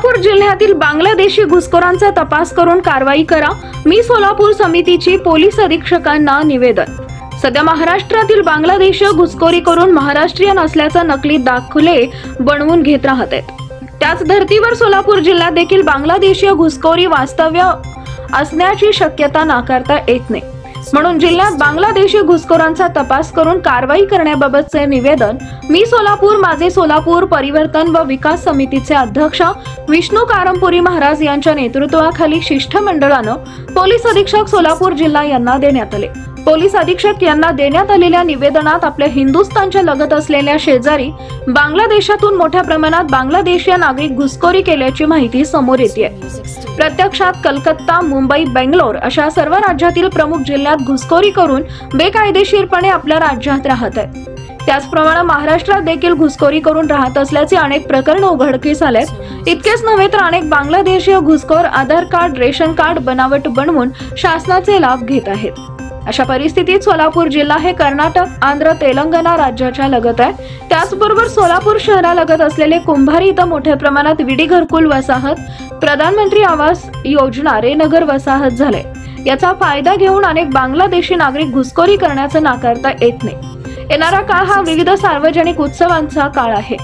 सोलापूर जिल्ह्यातील बांगलादेशी घुसखोरांचा तपास करून कारवाई करा। मी सोलापूर समितीची पोलीस अधीक्षकांना निवेदन। सध्या महाराष्ट्रातील बांगलादेशी घुसखोरी करून महाराष्ट्रीयन असल्याचा नकली दाखले बनवून घेत राहत आहेत। त्याच धर्तीवर सोलापूर जिल्ह्यात देखील बांगलादेशी घुसखोरी वास्तव्य असण्याची शक्यता नाकारता येत नाही। म्हणून जिल्ह्यात बांगलादेशी घुसखोरांचा तपास करून कारवाई करण्याबाबतचे निवेदन मी सोलापूर माझे सोलापूर परिवर्तन व विकास समितीचे अध्यक्ष विष्णू कारंपुरी महाराज यांच्या नेतृत्वाखाली शिष्टमंडळानं पोलीस अधीक्षक सोलापूर जिल्हा यांना देण्यात आले। पोलीस अधीक्षक यांना देण्यात आलेल्या निवेदनात आपल्या हिंदुस्थानच्या लगत असलेल्या शेजारी बांगलादेशातून मोठ्या प्रमाणात बांगलादेशीय नागरिक घुसखोरी केल्याची माहिती समोर येते। प्रत्यक्षात कलकत्ता, मुंबई, बेंगलोर अशा सर्व राज्यातील प्रमुख जिल्ह्यात घुसखोरी करून बेकायदेशीरपणे आपल्या राज्यात राहत आहेत। त्याचप्रमाणे महाराष्ट्रात देखील घुसखोरी करून राहत असल्याचे अनेक प्रकरण उघडकीस आले। इतकेच नव्हे तर अनेक बांगलादेशीय घुसखोर आधार कार्ड, रेशन कार्ड बनावट बनवून शासनाचे लाभ घेत आहेत। अशा परिस्थितीत सोलापूर जिल्हा हे कर्नाटक, आंध्र, तेलंगणा राज्याच्या लगत आहे। त्याचबरोबर सोलापूर शहरालगत असलेले कुंभारी इथं मोठ्या प्रमाणात विडी घरकुल वसाहत, प्रधानमंत्री आवास योजना, रेनगर वसाहत झाले। याचा फायदा घेऊन अनेक बांगलादेशी नागरिक घुसखोरी करण्याचं नाकारता येत नाही। येणारा काळ हा विविध सार्वजनिक उत्सवांचा काळ आहे।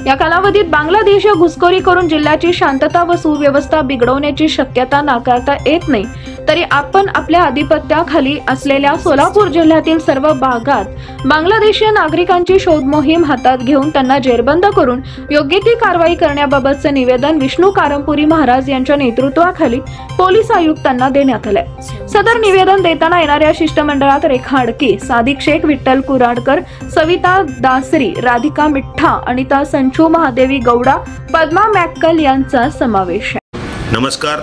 या कालावधीत बांगलादेशी घुसखोरी करून जिल्ह्याची शांतता व सुव्यवस्था बिघडवण्याची शक्यता नाकारता येत नाही। तरी आपण आपल्या आधिपत्याखाली असलेल्या सोलापूर जिल्ह्यातील सर्व भागात बांगलादेशी नागरिकांची शोध मोहीम हातात घेऊन त्यांना जेरबंद करून योग्य ती कारवाई करण्याबाबतचे निवेदन विष्णू कारंपुरी महाराज यांच्या नेतृत्वाखाली पोलीस आयुक्तांना देण्यात आले। सदर निवेदन देताना येणाऱ्या शिष्टमंडळात रेखा अडकी, सादिक शेख, विठ्ठल कुराडकर, सविता दासरी, राधिका मिठ्ठा, अनिता संचू, महादेवी गौडा, पद्मा मॅक्कल यांचा समावेश आहे। नमस्कार,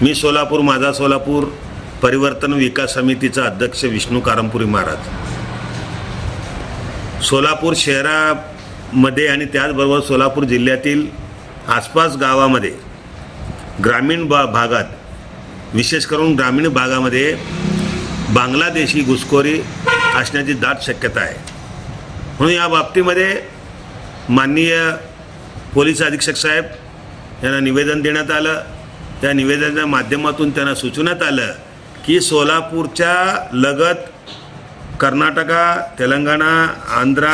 मी सोलापूर माझा सोलापूर परिवर्तन विकास समितीचा अध्यक्ष विष्णू कारंपुरी महाराज। सोलापूर शहरामध्ये आणि त्याचबरोबर सोलापूर जिल्ह्यातील आसपास गावामध्ये ग्रामीण भागात, विशेष करून ग्रामीण भागामध्ये बांगलादेशी घुसखोरी असण्याची दाट शक्यता आहे। म्हणून या बाबतीमध्ये माननीय पोलीस अधीक्षक साहेब यांना निवेदन देण्यात आलं। त्या निवेदनाच्या माध्यमातून त्यांना सुचवण्यात आलं की सोलापूरच्या लगत कर्नाटका, तेलंगणा, आंध्रा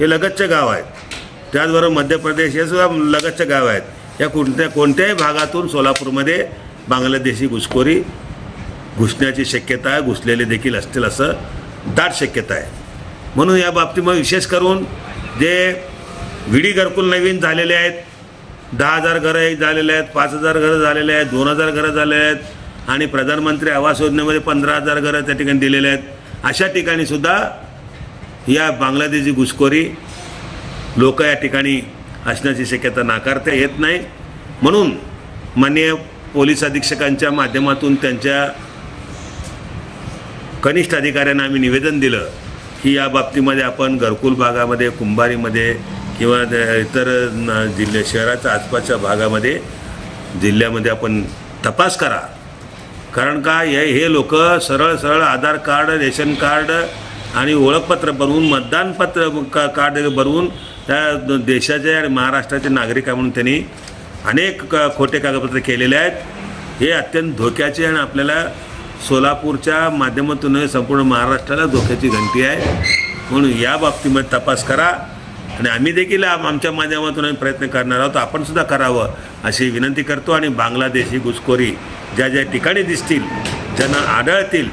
हे लगतचे गाव आहेत, त्याचबरोबर मध्य प्रदेश हे सुद्धा लगतचे गाव आहेत। या कोणत्याही भागातून सोलापूरमध्ये बांगलादेशी घुसखोरी घुसण्याची शक्यता आहे, घुसलेले देखील असतील असं दाट शक्यता आहे। म्हणून या बाबतीमध्ये विशेष करून जे विडी घरकुल नवीन झालेले आहेत, 10,000 घरं झालेले आहेत, 5,000 घरं झालेले आहेत, 2,000 घरं झालेले आहेत आणि प्रधानमंत्री आवास योजनेमध्ये 15,000 घरं त्या ठिकाणी दिलेले आहेत। अशा ठिकाणी सुद्धा या बांगलादेशी घुसखोरी लोक या ठिकाणी असण्याची शक्यता नाकारता येत नाही। म्हणून माननीय पोलीस अधीक्षकांच्या माध्यमातून त्यांच्या कनिष्ठ अधिकाऱ्यांना आम्ही निवेदन दिलं की या बाबतीमध्ये आपण घरकुल भागामध्ये, कुंभारीमध्ये किंवा इतर शहराच्या आसपासच्या भागामध्ये, जिल्ह्यामध्ये आपण तपास करा। कारण का हे लोक सरळ आधार कार्ड, रेशन कार्ड आणि ओळखपत्र बनवून, मतदानपत्र कार्ड बनवून त्या देशाचे आणि महाराष्ट्राचे नागरिक म्हणून त्यांनी अनेक खोटे कागदपत्र केलेले आहेत। हे अत्यंत धोक्याचे आणि आपल्याला सोलापूरच्या माध्यमातून संपूर्ण महाराष्ट्राला धोक्याची घंटी आहे। म्हणून या बाबतीमध्ये तपास करा आणि आम्ही देखील आमच्या माध्यमातून प्रयत्न करणार आहोत, आपण सुद्धा करावं अशी विनंती करतो। आणि बांगलादेशी घुसखोरी ज्या ज्या ठिकाणी दिसतील, ज्यांना आढळतील,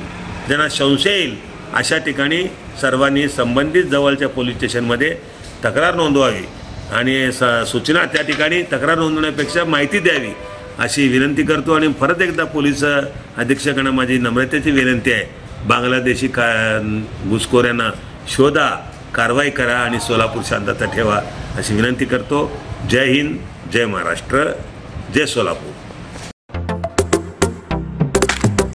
ज्यांना संशय येईल अशा ठिकाणी सर्वांनी संबंधित जवळच्या पोलीस स्टेशनमध्ये तक्रार नोंदवावी आणि सूचना त्या ठिकाणी तक्रार नोंदवण्यापेक्षा माहिती द्यावी अशी विनंती करतो। आणि परत एकदा पोलीस अधीक्षकांना माझी नम्रतेची विनंती आहे, बांगलादेशी घुसखोऱ्यांना शोधा, कारवाई करा आणि सोलापूर शांतता ठेवा अशी विनंती करतो। जय हिंद, जय महाराष्ट्र, जय सोलापूर।